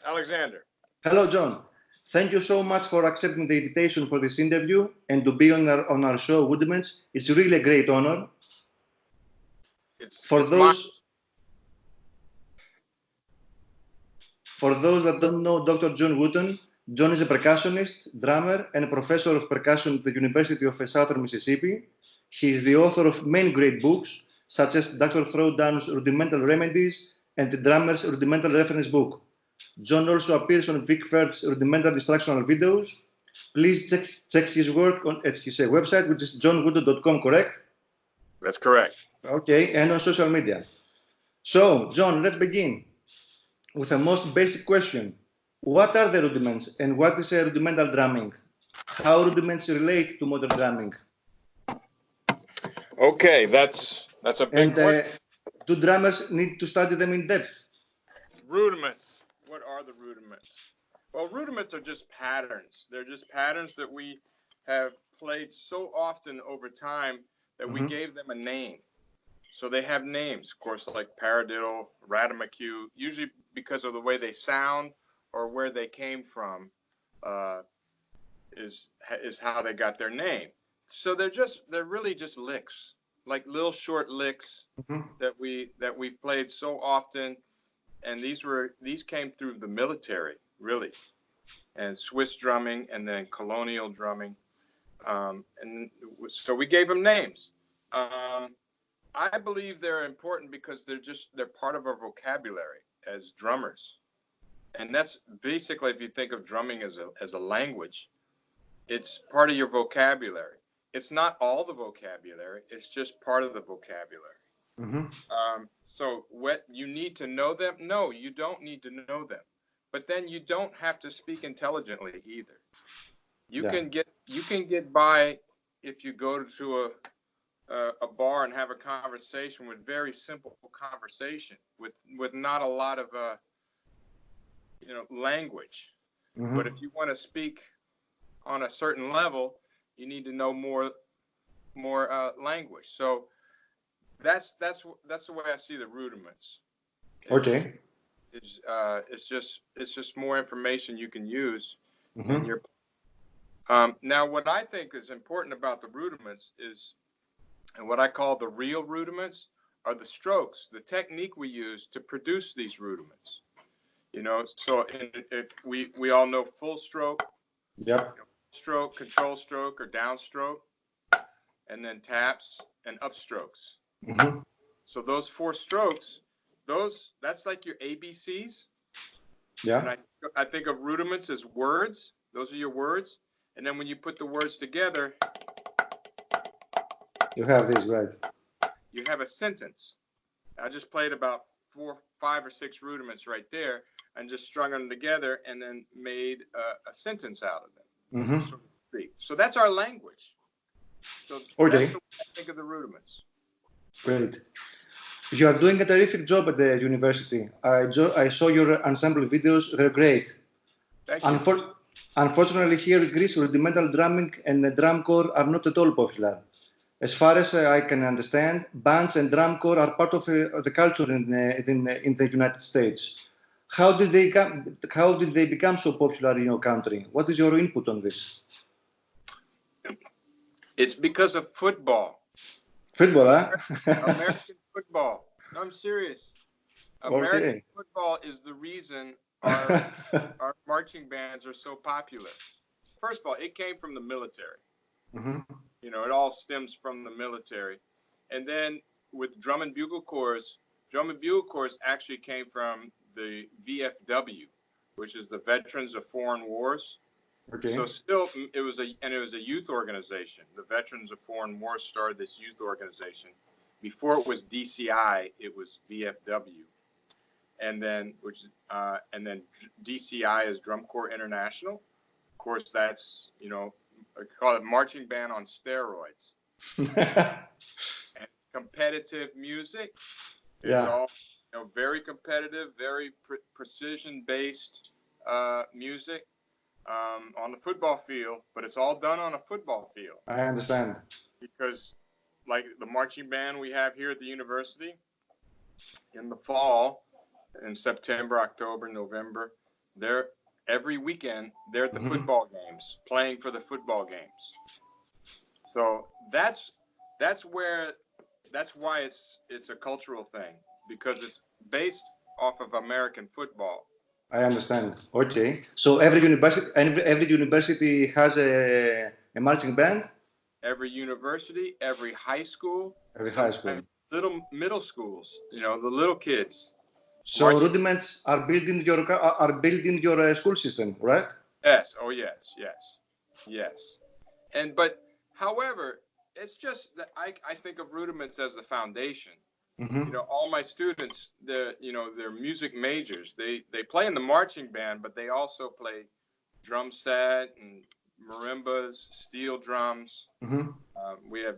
Alexander. Hello, John. Thank you so much for accepting the invitation for this interview and to be on our show, Woodiments. It's really a great honor. For those that don't know Dr. John Wooton, John is a percussionist, drummer, and a professor of percussion at the University of Southern Mississippi. He is the author of many great books, such as Dr. Throwdown's Rudimental Remedies and the Drummer's Rudimental Reference Book. John also appears on Vic Firth's rudimental instructional videos. Please check his work at his website, which is johnwooton.com, correct? That's correct. Okay, and on social media. So, John, let's begin with the most basic question. What are the rudiments and what is a rudimental drumming? How rudiments relate to modern drumming? Okay, that's a big question. Do drummers need to study them in depth? Rudiments. What are the rudiments? Well, rudiments are just patterns. They're just patterns that we have played so often over time that we gave them a name. So they have names, of course, like paradiddle, ratamacu, usually because of the way they sound or where they came from is how they got their name. So they're really just licks, like little short licks that we've played so often. And these came through the military, really, and Swiss drumming, and then colonial drumming, and so we gave them names. I believe they're important because they're part of our vocabulary as drummers, and that's basically, if you think of drumming as a language, it's part of your vocabulary. It's not all the vocabulary; it's just part of the vocabulary. So what you need to know them? No, you don't need to know them. But then you don't have to speak intelligently either. You can get by if you go to a bar and have a conversation with very simple conversation with not a lot of language. But if you want to speak on a certain level, you need to know more language. So that's the way I see the rudiments. Okay. It's just more information you can use in your. Now, what I think is important about the rudiments is, and what I call the real rudiments, are the strokes, the technique we use to produce these rudiments. So we all know full stroke, stroke, control stroke, or downstroke, and then taps and upstrokes. So those 4 strokes, that's like your ABCs. Yeah. And I think of rudiments as words. Those are your words. And then when you put the words together, you have these, right? You have a sentence. I just played about 4, 5, or 6 rudiments right there, and just strung them together, and then made a sentence out of them. So to speak. So that's our language. So that's the way I think of the rudiments. Great. You are doing a terrific job at the university. I saw your ensemble videos. They're great. Thank you. Unfortunately, here in Greece, rudimental drumming and drum corps are not at all popular. As far as I can understand, bands and drum corps are part of the culture in the United States. How did they become so popular in your country? What is your input on this? It's because of football. Football, huh? American football. No, I'm serious. American football is the reason our marching bands are so popular. First of all, it came from the military. It all stems from the military. And then with drum and bugle corps actually came from the VFW, which is the Veterans of Foreign Wars. So still, it was a youth organization. The Veterans of Foreign Wars started this youth organization. Before it was DCI, it was VFW, and then DCI is Drum Corps International. Of course, that's I call it marching band on steroids. And competitive music. It's all very competitive, very precision based music. On the football field, but it's all done on a football field. I understand. Because like the marching band we have here at the university, in the fall, in September, October, November, they're every weekend they're at the football games, playing for the football games. So that's why it's a cultural thing, because it's based off of American football. I understand. Okay. So every university has a marching band? Every university, every high school, little middle schools, you know, the little kids. So rudiments are built in your school system, right? Yes. Oh, yes. But however, it's just that I think of rudiments as the foundation. You know, all my students, they're music majors. They play in the marching band, but they also play drum set and marimbas, steel drums. We have,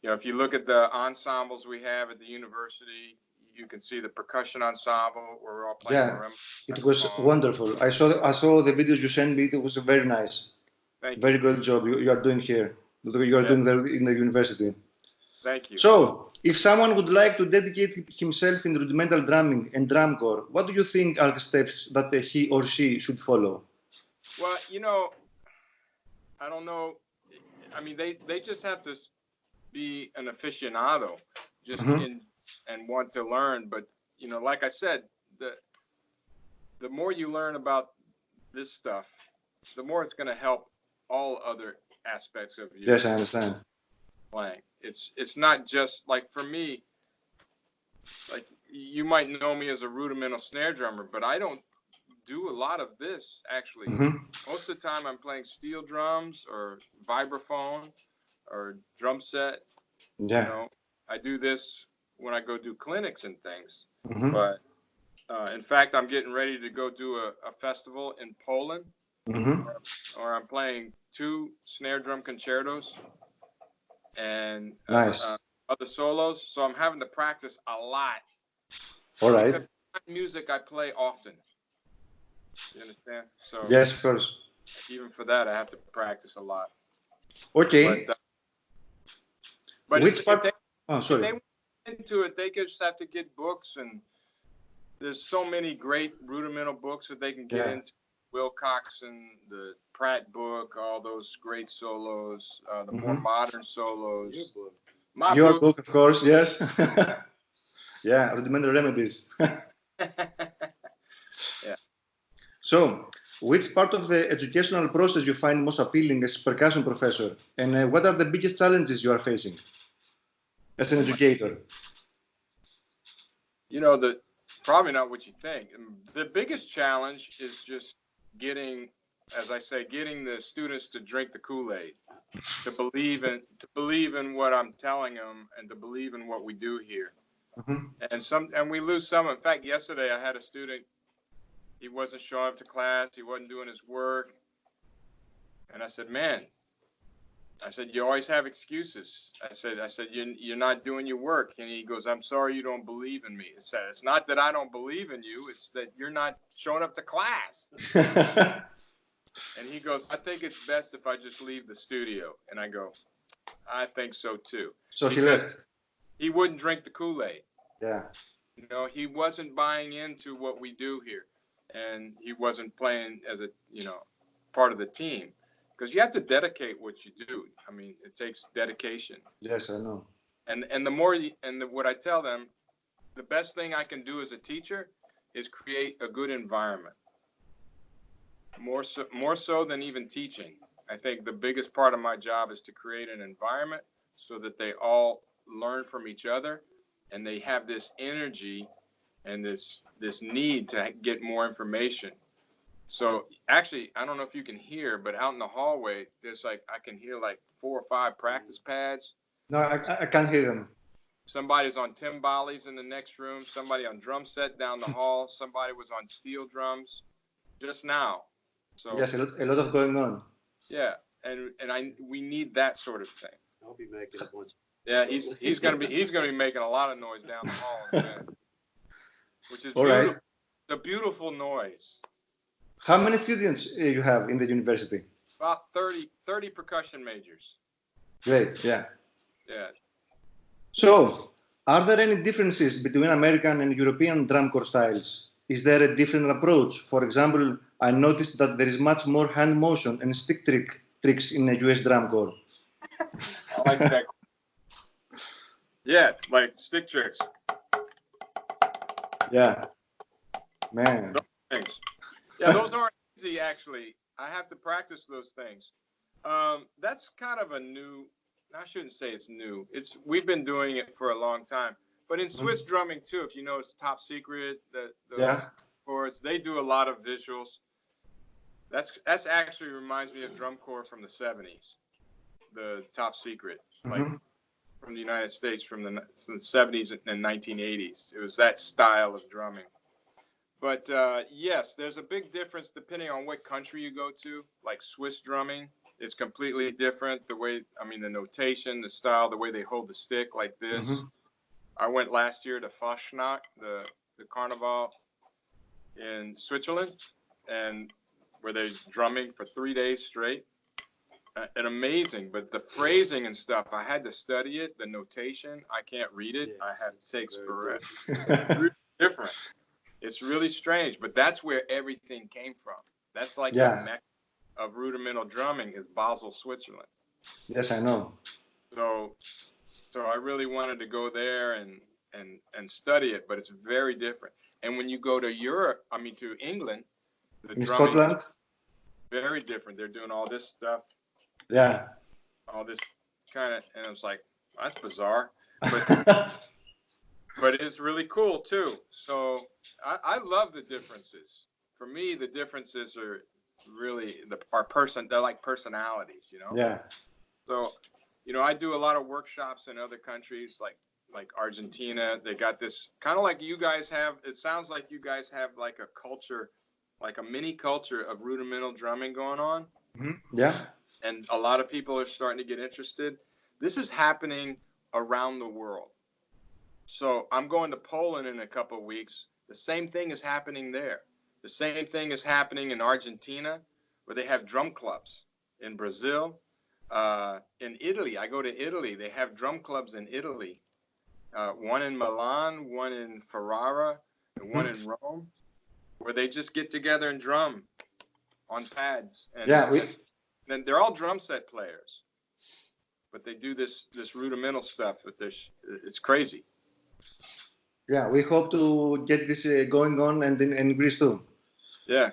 if you look at the ensembles we have at the university, you can see the percussion ensemble where we're all playing marimba. It was wonderful. I saw the videos you sent me. It was very nice. Thank you. Very great job you are doing here. You are doing there in the university. Thank you. So, if someone would like to dedicate himself in rudimental drumming and drum corps, what do you think are the steps that he or she should follow? Well, you know, I don't know. I mean, they just have to be an aficionado, just and want to learn. But you know, like I said, the more you learn about this stuff, the more it's going to help all other aspects of you. Yes, I understand. Playing. It's not just like, for me, like you might know me as a rudimental snare drummer, but I don't do a lot of this actually. Most of the time I'm playing steel drums or vibraphone or drum set. You know, I do this when I go do clinics and things. But in fact, I'm getting ready to go do a festival in Poland, or I'm playing 2 snare drum concertos and other solos. So I'm having to practice a lot. All right. Because music I play often. You understand? So yes, of course. Even for that, I have to practice a lot. Okay. But which part? If they want into it, they just have to get books, and there's so many great rudimental books that they can get into. Wilcox and the Pratt book, all those great solos, the more modern solos. Your book, of course, yes. Yeah, rudimental remedies. Yeah. So, which part of the educational process you find most appealing as a percussion professor, and what are the biggest challenges you are facing as an educator? You know, probably not what you think. The biggest challenge is just getting the students to drink the Kool-Aid, to believe in what I'm telling them, and to believe in what we do here. And we lose some. In fact, yesterday I had a student. He wasn't showing up to class. He wasn't doing his work. And I said, man, you always have excuses. I said, you're not doing your work. And he goes, I'm sorry you don't believe in me. It's not that I don't believe in you. It's that you're not showing up to class. And he goes, I think it's best if I just leave the studio. And I go, I think so too. So he left. He wouldn't drink the Kool-Aid. Yeah. You know, he wasn't buying into what we do here. And he wasn't playing as a, part of the team. Because you have to dedicate what you do. I mean, it takes dedication. Yes, I know. And the more, what I tell them, the best thing I can do as a teacher is create a good environment. More so than even teaching. I think the biggest part of my job is to create an environment so that they all learn from each other, and they have this energy and this need to get more information. So actually, I don't know if you can hear, but out in the hallway, there's I can hear 4 or 5 practice pads. No, I can't hear them. Somebody's on timbales in the next room. Somebody on drum set down the hall. Somebody was on steel drums just now. So yes, a lot of going on. Yeah, and we need that sort of thing. I'll be making a bunch. Yeah, he's gonna be making a lot of noise down the hall, which is all beautiful. Right. It's a beautiful noise. How many students you have in the university? About 30 percussion majors. Great, yeah. Yeah. So, are there any differences between American and European drum corps styles? is there a different approach? For example, I noticed that there is much more hand motion and stick tricks in a US drum corps. I like that. Yeah, like stick tricks. Yeah, man. Those things. Yeah, those aren't easy, actually. I have to practice those things. That's kind of a new, I shouldn't say it's new. We've been doing it for a long time. But in Swiss drumming, too, if you know it's top secret, those chords, they do a lot of visuals. That's actually reminds me of drum corps from the 70s, the top secret, like from the United States from the 70s and 1980s. It was that style of drumming. But yes, there's a big difference depending on what country you go to. Like Swiss drumming is completely different. The way, the notation, the style, the way they hold the stick like this. I went last year to Fastnacht, the carnival in Switzerland, and where they're drumming for 3 days straight. And amazing, but the phrasing and stuff, I had to study it. The notation, I can't read it. I had to take forever. It's really different. It's really strange, but that's where everything came from. That's like the mecca of rudimental drumming is Basel, Switzerland. Yes, I know. So I really wanted to go there and study it, but it's very different. And when you go to Europe, to England, the in drumming Scotland, very different. They're doing all this stuff. Yeah. All this kind of, and I was like, that's bizarre. But it's really cool too. So I love the differences. For me, the differences are really they're like personalities, Yeah. So, I do a lot of workshops in other countries like Argentina. They got this kind of like you guys have. It sounds like you guys have like a culture, like a mini culture of rudimental drumming going on. Yeah. And a lot of people are starting to get interested. This is happening around the world. So I'm going to Poland in a couple of weeks. The same thing is happening there. The same thing is happening in Argentina, where they have drum clubs. In Brazil, in Italy, I go to Italy. They have drum clubs in Italy. One in Milan, one in Ferrara, and one in Rome, where they just get together and drum on pads. And, and they're all drum set players, but they do this rudimental stuff. It's crazy. Yeah, we hope to get this going on and in Greece too. Yeah.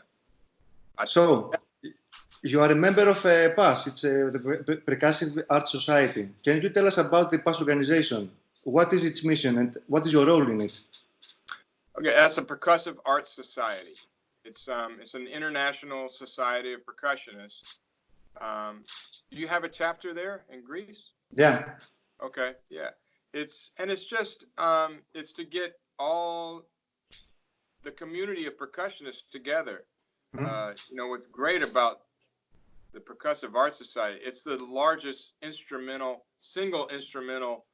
So, you are a member of PAS. It's the Percussionist Art Society. Can you tell us about the PAS organization? What is its mission and what is your role in it? Okay, that's a Percussive Art Society. It's an international society of percussionists. Do you have a chapter there in Greece? Yeah. Okay, yeah. It's just it's to get all the community of percussionists together. What's great about the Percussive Art Society, it's the largest single instrumental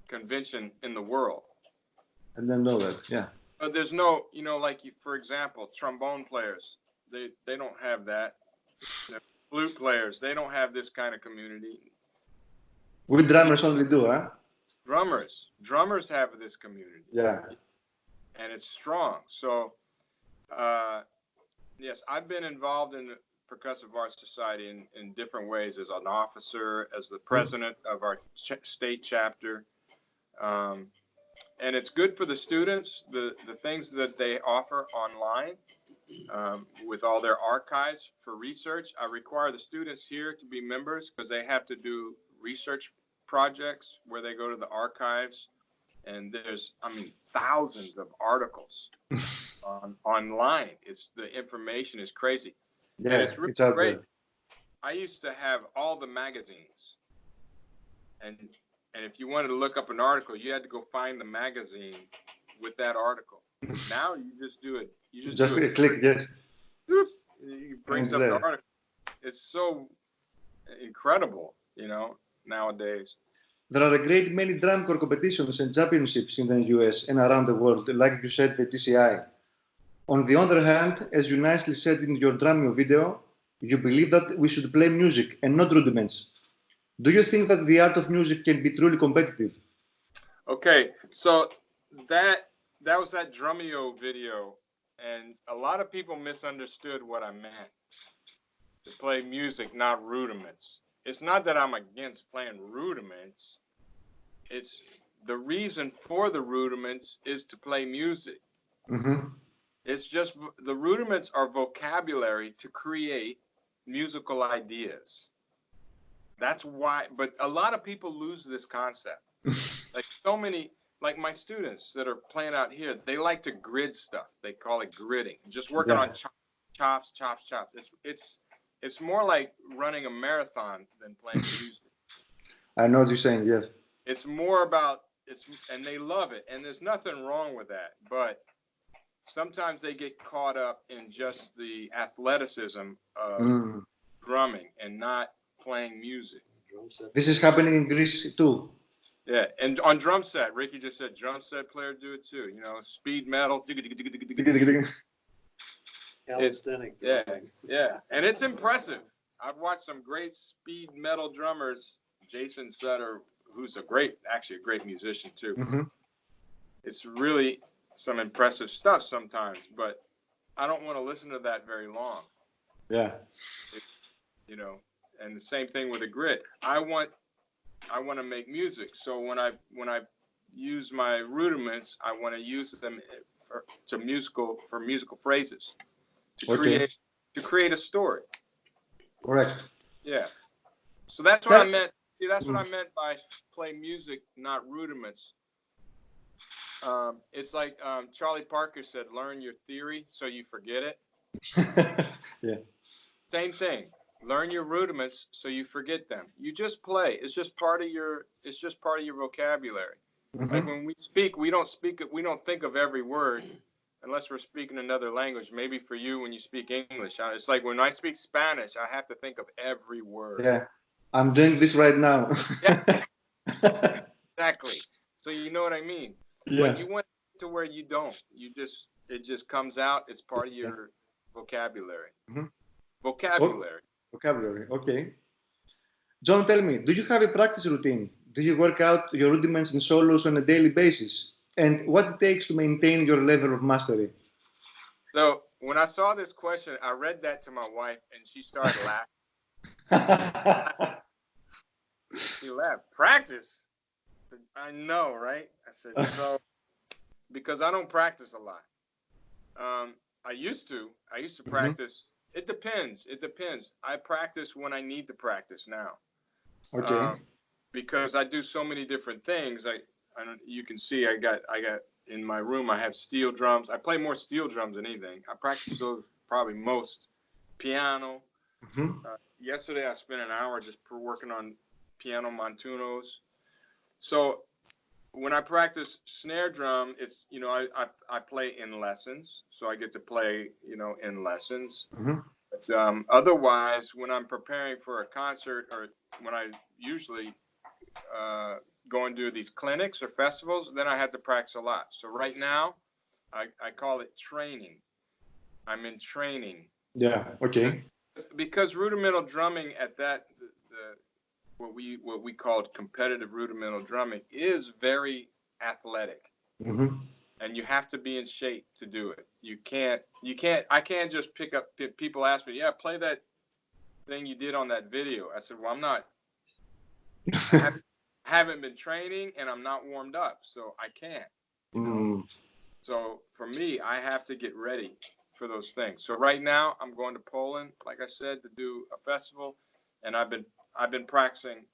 convention in the world. I didn't know that, yeah. But there's no, for example, trombone players, they don't have that. The flute players, they don't have this kind of community. We drummers only do, huh? Drummers have this community. Yeah. And it's strong. So, yes, I've been involved in the Percussive Art Society in different ways as an officer, as the president of our state chapter. And it's good for the students, the things that they offer online with all their archives for research. I require the students here to be members because they have to do research projects where they go to the archives. And there's, thousands of articles online. The information is crazy. Yeah, and it's really great. There. I used to have all the magazines. And if you wanted to look up an article, you had to go find the magazine with that article. Now you just do it. You just do a click, yes. It brings up the article. It's so incredible, nowadays. There are a great many drum corps competitions and championships in the US and around the world, like you said, the TCI. On the other hand, as you nicely said in your drumming video, you believe that we should play music and not rudiments. Do you think that the art of music can be truly competitive? Okay, so that was that Drumeo video, and a lot of people misunderstood what I meant. To play music, not rudiments. It's not that I'm against playing rudiments. It's the reason for the rudiments is to play music. Mm-hmm. It's just the rudiments are vocabulary to create musical ideas. That's why, but a lot of people lose this concept. Like so many, like my students that are playing out here, they like to grid stuff. They call it gridding. Just working on chops. It's more like running a marathon than playing music. I know what you're saying, yes. It's more about and they love it, and there's nothing wrong with that. But sometimes they get caught up in just the athleticism of drumming and not playing music. This is happening in Greece too. Yeah, and on drum set, Ricky just said drum set players do it too. You know, speed metal. Yeah, and it's impressive. I've watched some great speed metal drummers. Jason Sutter, who's actually a great musician too. Mm-hmm. It's really some impressive stuff sometimes, but I don't want to listen to that very long. Yeah. You know, and the same thing with a grid. I want to make music, so when I use my rudiments, I want to use them for musical phrases to create a story. Correct. Yeah. So that's what I meant. See, that's what I meant by play music, not rudiments. It's like Charlie Parker said, learn your theory so you forget it. Yeah. Same thing. Learn your rudiments so you forget them. You just play. It's just part of your vocabulary. Mm-hmm. Like when we speak, we don't think of every word unless we're speaking another language. Maybe for you, when you speak English, it's like when I speak Spanish, I have to think of every word. Yeah. I'm doing this right now. Yeah. Exactly. So you know what I mean? Yeah. But you went to where you don't. It just comes out. It's part of your vocabulary. Mm-hmm. Vocabulary, okay. John, tell me, do you have a practice routine? Do you work out your rudiments and solos on a daily basis? And what it takes to maintain your level of mastery? So when I saw this question, I read that to my wife and she started laughing. She laughed. Practice? I know, right? I said, so, because I don't practice a lot. I used to practice. It depends. I practice when I need to practice now. Okay. Because I do so many different things. You can see I got in my room, I have steel drums. I play more steel drums than anything. I practice those probably most. Piano. Mm-hmm. Yesterday I spent an hour just working on piano montunos. So when I practice snare drum, it's, I play in lessons. So I get to play, in lessons. Mm-hmm. But otherwise, when I'm preparing for a concert, or when I usually go and do these clinics or festivals, then I have to practice a lot. So right now, I call it training. I'm in training. Yeah. Okay. Because rudimental drumming at that, what we called competitive rudimental drumming is very athletic. Mm-hmm. And you have to be in shape to do it. I can't just pick up. People ask me, play that thing you did on that video. I said, well, I'm not. I haven't been training and I'm not warmed up, so I can't. So for me, I have to get ready for those things. So right now I'm going to Poland, like I said, to do a festival, and I've been practicing,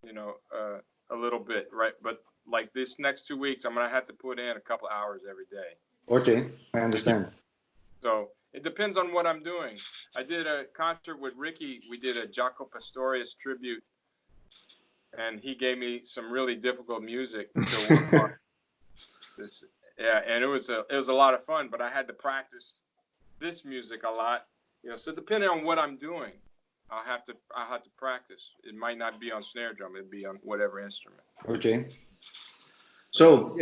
a little bit, right? But like this next 2 weeks, I'm gonna have to put in a couple hours every day. Okay, I understand. So it depends on what I'm doing. I did a concert with Ricky. We did a Jaco Pastorius tribute, and he gave me some really difficult music to work on. And it was a lot of fun, but I had to practice this music a lot. So depending on what I'm doing, I'll have to practice. It might not be on snare drum; it'd be on whatever instrument. Okay. So,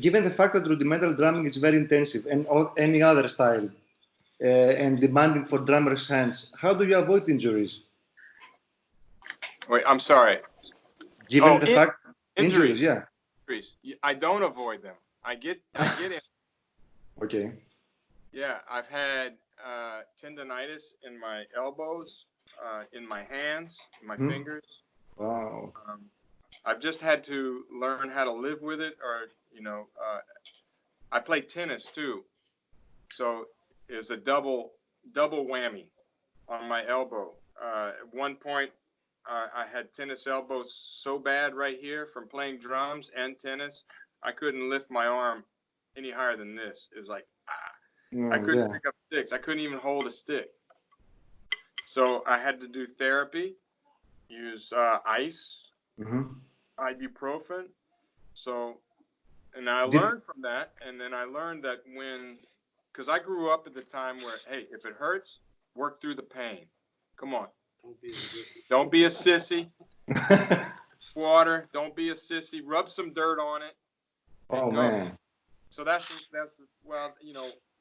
given the fact that rudimental drumming is very intensive and any other style, and demanding for drummers' hands, how do you avoid injuries? Wait, I'm sorry. Given the fact injuries, yeah. I don't avoid them. I get Okay. Yeah, I've had tendonitis in my elbows, in my hands, in my fingers. Wow. I've just had to learn how to live with it, or I play tennis too, so it was a double whammy on my elbow. At one point, I had tennis elbows so bad right here from playing drums and tennis, I couldn't lift my arm any higher than this. It was like, I couldn't pick up sticks. I couldn't even hold a stick. So I had to do therapy, use ice, ibuprofen. So, and I learned from that. And then I learned that because I grew up at the time where, hey, if it hurts, work through the pain. Come on. Don't be a sissy. Water. Don't be a sissy. Rub some dirt on it. Oh, go. Man. So that's well,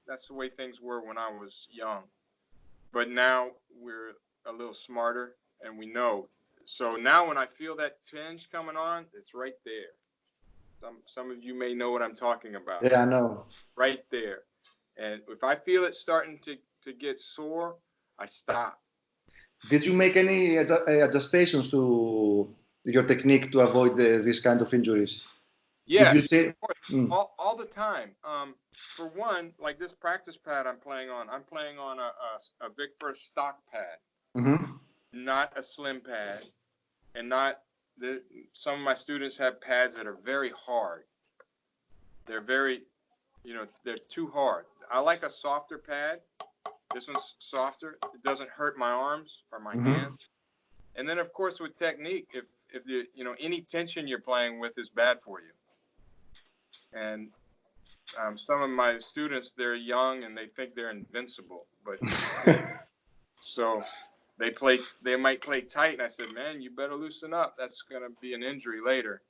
that's the way things were when I was young. But now we're a little smarter and we know. So now when I feel that tinge coming on, it's right there. Some of you may know what I'm talking about. Yeah, I know. Right there. And if I feel it starting to get sore, I stop. Did you make any adjustations to your technique to avoid this kind of injuries? Yes, all the time. For one, like this practice pad I'm playing on a Vic First stock pad, not a slim pad, and not some of my students have pads that are very hard. They're very, they're too hard. I like a softer pad. This one's softer. It doesn't hurt my arms or my hands. And then, of course, with technique, if any tension you're playing with is bad for you. And some of my students, they're young and they think they're invincible, but so they might play tight. And I said, man, you better loosen up. That's going to be an injury later.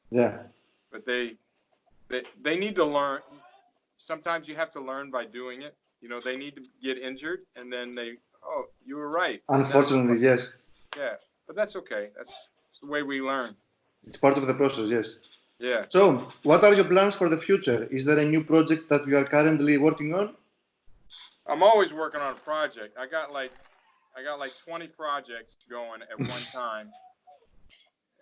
Yeah. But they need to learn. Sometimes you have to learn by doing it. They need to get injured and then you were right. Unfortunately, yes. Yeah, but that's okay. That's the way we learn. It's part of the process, yes. Yeah. So, what are your plans for the future? Is there a new project that you are currently working on? I'm always working on a project. I got like 20 projects going at one time,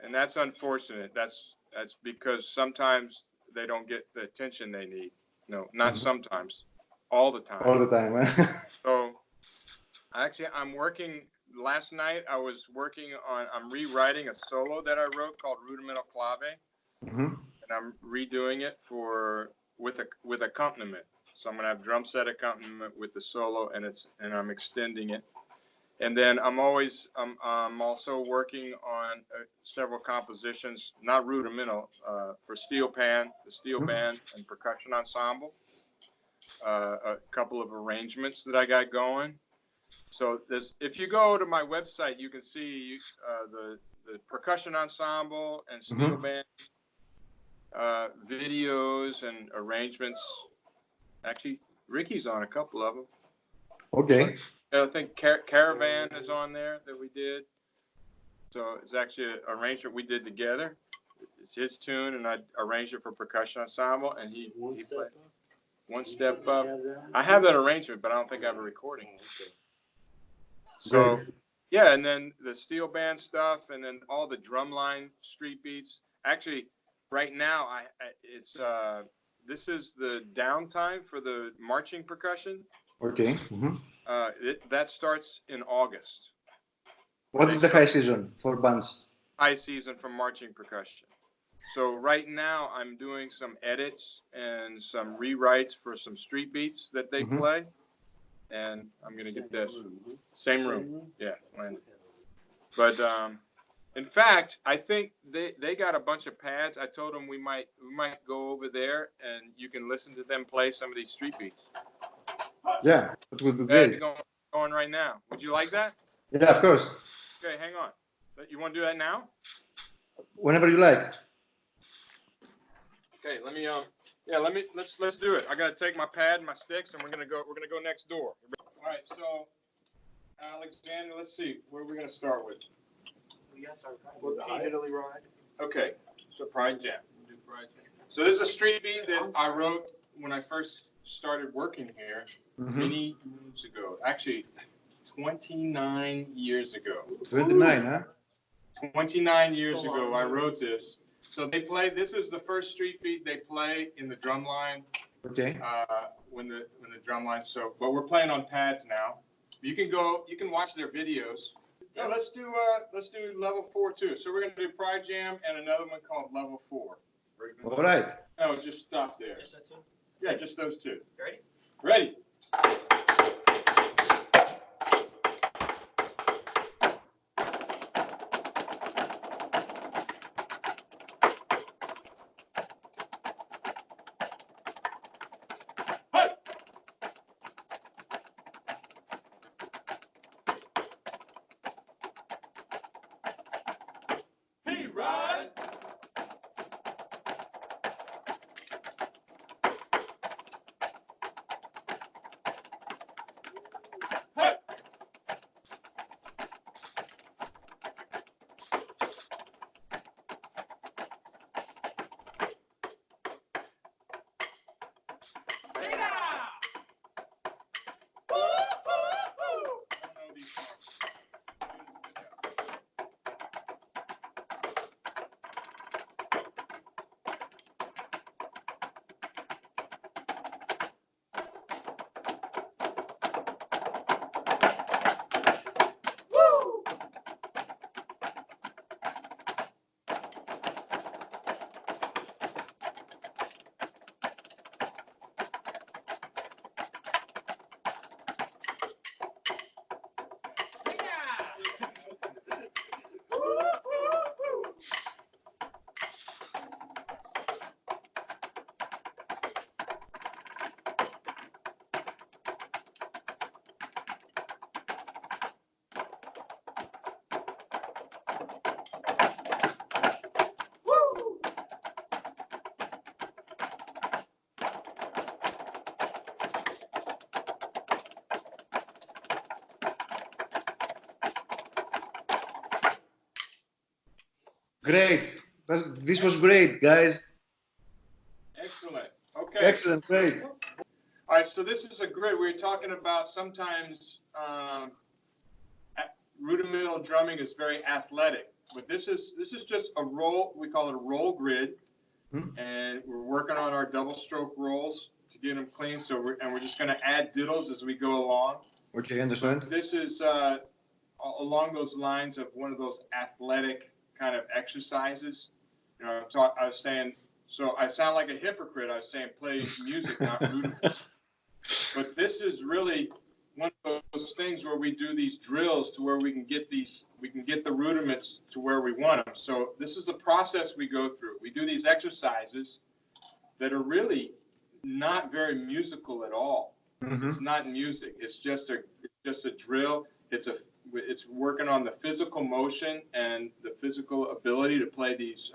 and that's unfortunate. That's because sometimes they don't get the attention they need. No, not sometimes, all the time. All the time. So, actually, I'm working. Last night, I'm rewriting a solo that I wrote called Rudimental Clave. And I'm redoing it with accompaniment. So I'm gonna have drum set accompaniment with the solo, and I'm extending it. And then I'm also working on several compositions, not rudimental, for the steel band and percussion ensemble. A couple of arrangements that I got going. So if you go to my website, you can see the percussion ensemble and steel band videos and arrangements. Actually, Ricky's on a couple of them. Okay. I think Caravan is on there that we did. So it's actually an arrangement we did together. It's his tune, and I arranged it for percussion ensemble, and he played One Step Up. I have that arrangement, but I don't think I have a recording. So, yeah, and then the steel band stuff, and then all the drumline street beats. Actually, right now, this is the downtime for the marching percussion. Okay. That starts in August. What is the high season for bands? High season for marching percussion. So right now, I'm doing some edits and some rewrites for some street beats that they play. And I'm going to get this. Same room. Yeah. But in fact, I think they got a bunch of pads. I told them we might go over there and you can listen to them play some of these street beats. Yeah, that would be great. Going right now. Would you like that? Yeah, of course. Okay, hang on. You want to do that now? Whenever you like. Okay, let's do it. I got to take my pad and my sticks and we're going to go next door. All right, so Alexander, let's see. What are we going to start with? Repeatedly ride. Okay, so Pride Jam. So this is a street beat that I wrote when I first started working here many years ago. Actually, 29 years ago. 29, huh? 29 years ago, I wrote this. So they play, this is the first street beat they play in the drum line. Okay. When the drum line, so, but we're playing on pads now. You can watch their videos. No, let's do level 4 too. So we're gonna do Pride Jam and another one called level 4. All right. No, just stop there. Just that two? Yeah, just those two. Ready? Ready. Hey, Rod. Great. This was great, guys. Excellent. Okay. Excellent. Great. All right, so this is a grid. We're talking about sometimes rudimental drumming is very athletic, but this is just a roll. We call it a roll grid, and we're working on our double stroke rolls to get them clean. So we're just going to add diddles as we go along. Okay, understand. This is along those lines of one of those athletic kind of exercises. You know, I was saying. So I sound like a hypocrite. I was saying play music, not rudiments. But this is really one of those things where we do these drills to where we can get the rudiments to where we want them. So this is a process we go through. We do these exercises that are really not very musical at all. It's not music. It's just a drill. It's working on the physical motion and the physical ability to play these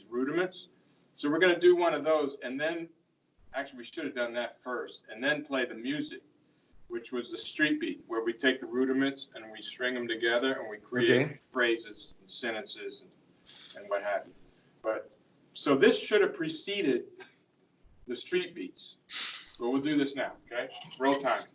rudiments. So we're going to do one of those, and then actually we should have done that first, and then play the music, which was the street beat, where we take the rudiments and we string them together and we create phrases and sentences and what have you. But so this should have preceded the street beats. But we'll do this now, okay? Roll time.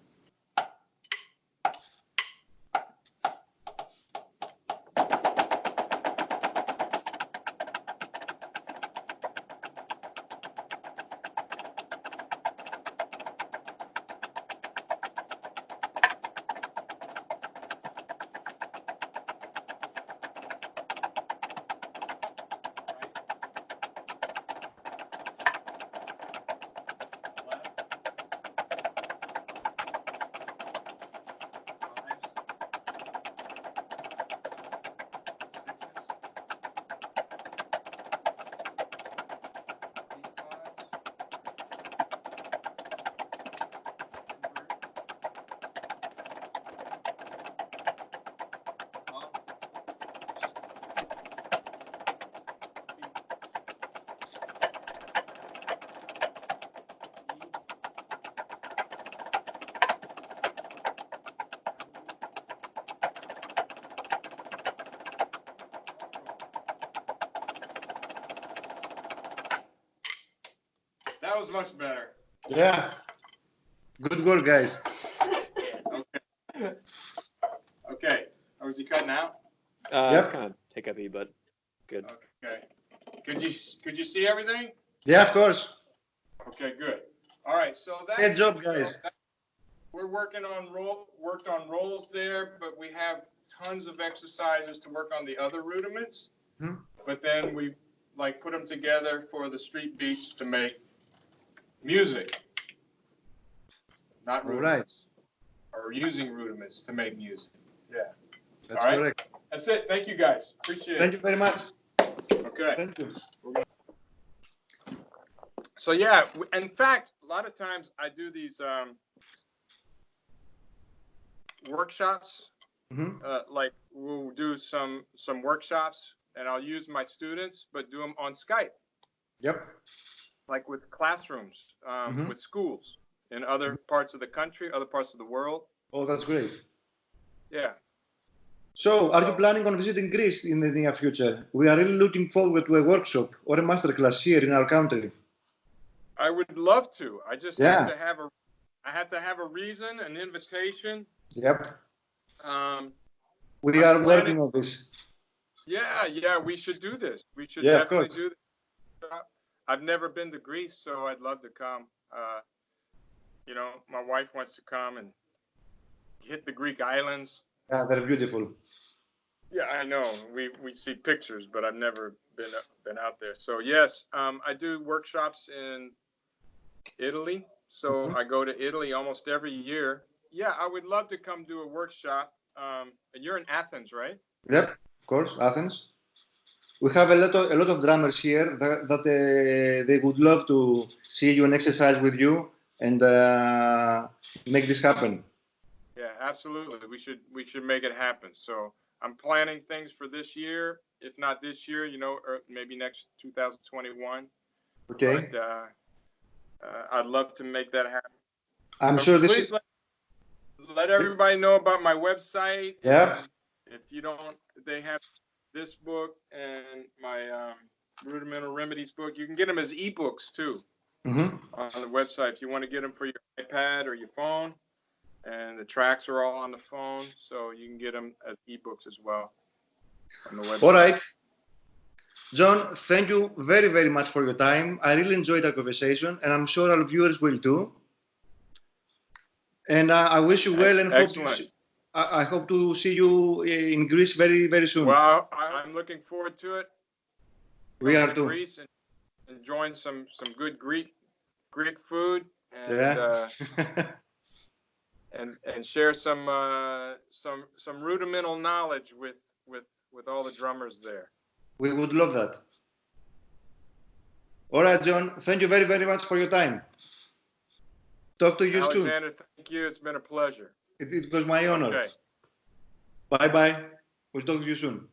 That was much better. Yeah. Good work, guys. Okay. Okay. Oh, is he cutting out? Yep. It's kind of hiccuppy, but good. Okay. Could you see everything? Yeah, of course. Okay, good. All right. So that's Good job, guys. we're worked on roles there, but we have tons of exercises to work on the other rudiments. Hmm. But then we like put them together for the street beats to make music, not All rudiments, or using rudiments to make music. Yeah. That's All right. correct. That's it. Thank you, guys. Appreciate Thank it. you very much. Okay. Thank you. So yeah, in fact, a lot of times I do these workshops. Mhm. Like we'll do some workshops, and I'll use my students, but do them on Skype, Yep. like with classrooms, Mhm. with schools in other parts of the country, other parts of the world. Oh, that's great. Yeah. So, are you planning on visiting Greece in the near future? We are really looking forward to a workshop or a masterclass here in our country. I would love to. I just Yeah. have to have a reason, an invitation. Yep. We I'm are planning- working on this. Yeah, we should do this. We should Yeah, of definitely course. do this. I've never been to Greece, so I'd love to come. You know, my wife wants to come and hit the Greek islands. Yeah, they're beautiful. Yeah, I know. We see pictures, but I've never been out there. So yes, I do workshops in Italy. So Mhm. I go to Italy almost every year. Yeah, I would love to come do a workshop. And you're in Athens, right? Yep, of course, Athens. We have a lot of drummers here that they would love to see you and exercise with you and make this happen. Yeah, absolutely. We should make it happen. So I'm planning things for this year. If not this year, you know, or maybe next 2021. Okay. But I'd love to make that happen. I'm So sure this please is. let everybody know about my website. Yeah. And if you don't, they have this book and my Rudimental Remedies book. You can get them as ebooks too Mhm. on the website if you want to get them for your iPad or your phone. And the tracks are all on the phone, so you can get them as ebooks as well on the website. All right. John, thank you very, very much for your time. I really enjoyed our conversation, and I'm sure our viewers will too. And I wish you well, and Excellent. I hope to see you in Greece very, very soon. Well, I'm looking forward to it. We are Coming to too. Greece and enjoying some good Greek food and Yeah. and share some rudimental knowledge with all the drummers there. We would love that. All right, John. Thank you very, very much for your time. Talk to you soon. Alexander, thank you. It's been a pleasure. It was my honor. Okay. Bye-bye. We'll talk to you soon.